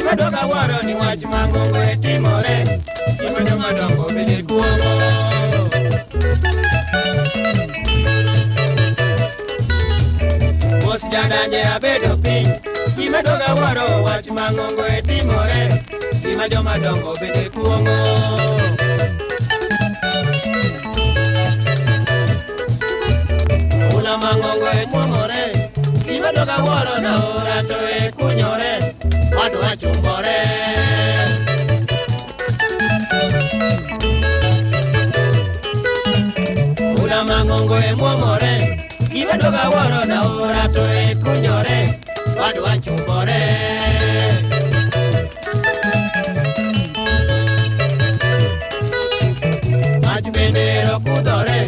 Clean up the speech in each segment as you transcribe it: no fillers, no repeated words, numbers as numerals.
Gima doga waro ni wach mangongo e timore, gima joma dongo bende kuongo. Mos jadanje abedo piny, gima doga waro wach mangongo e timore, gima joma dongo bende kuongo. Ula mangongo e muomore, gima doga waro na ora to e kunyore, wadu achumbore. Ula mangongo e muomore, gima doga waro na ora to e kunyore, wadu achumbore. Mach bendero kudore,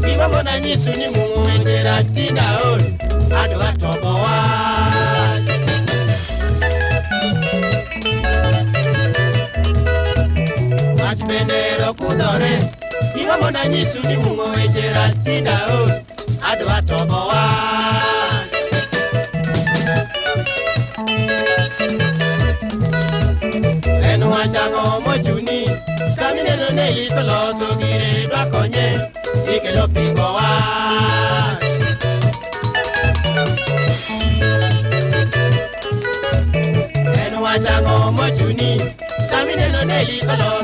gima mona nyisu ni mungu wetera tinda ol, adu atobo wach. Mach bendero kudore, gima mona nyisu ni mungu wetera tinda ol, adu atobo wach. En wachango mochuni, samine no neli koloso gire dwa konye, ikelo pingo wach. En wachango mochuni, samine no neli koloso